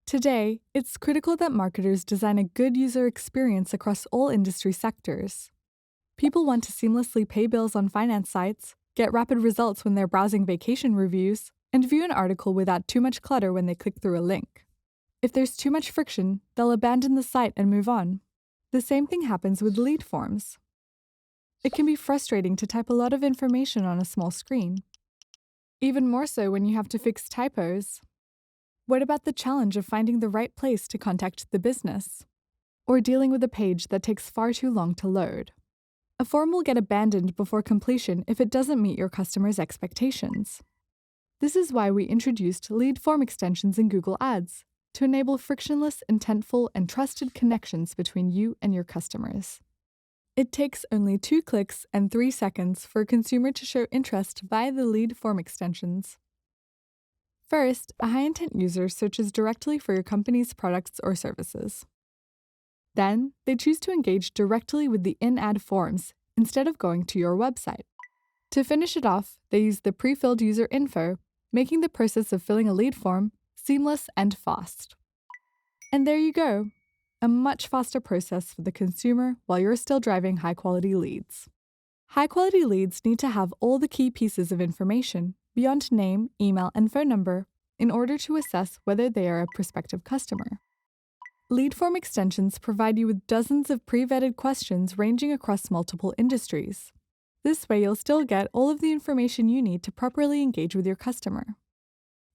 Today, it's critical that marketers design a good user experience across all industry sectors. People want to seamlessly pay bills on finance sites, get rapid results when they're browsing vacation reviews, and view an article without too much clutter when they click through a link. If there's too much friction, they'll abandon the site and move on. The same thing happens with lead forms. It can be frustrating to type a lot of information on a small screen. Even more so when you have to fix typos. What about the challenge of finding the right place to contact the business? Or dealing with a page that takes far too long to load? A form will get abandoned before completion if it doesn't meet your customer's expectations. This is why we introduced lead form extensions in Google Ads, to enable frictionless, intentful, and trusted connections between you and your customers. It takes only 2 clicks and 3 seconds for a consumer to show interest via the lead form extensions. First, a high-intent user searches directly for your company's products or services. Then, they choose to engage directly with the in-ad forms instead of going to your website. To finish it off, they use the pre-filled user info, making the process of filling a lead form seamless and fast. And there you go, a much faster process for the consumer while you're still driving high-quality leads. High-quality leads need to have all the key pieces of information beyond name, email, and phone number in order to assess whether they are a prospective customer. Lead form extensions provide you with dozens of pre-vetted questions ranging across multiple industries. This way, you'll still get all of the information you need to properly engage with your customer.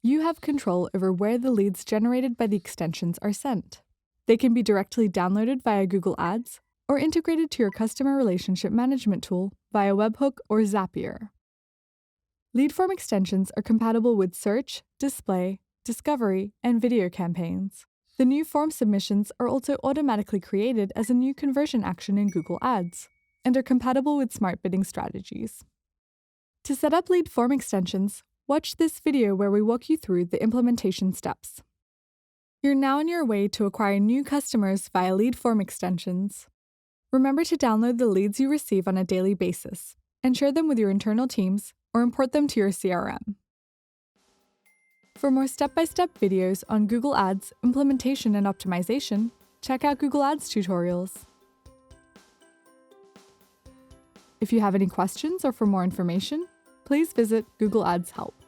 You have control over where the leads generated by the extensions are sent. They can be directly downloaded via Google Ads or integrated to your customer relationship management tool via webhook or Zapier. Lead form extensions are compatible with search, display, discovery, and video campaigns. The new form submissions are also automatically created as a new conversion action in Google Ads and are compatible with smart bidding strategies. To set up lead form extensions, watch this video where we walk you through the implementation steps. You're now on your way to acquire new customers via lead form extensions. Remember to download the leads you receive on a daily basis and share them with your internal teams or import them to your CRM. For more step-by-step videos on Google Ads, implementation and optimization, check out Google Ads tutorials. If you have any questions or for more information, please visit Google Ads Help.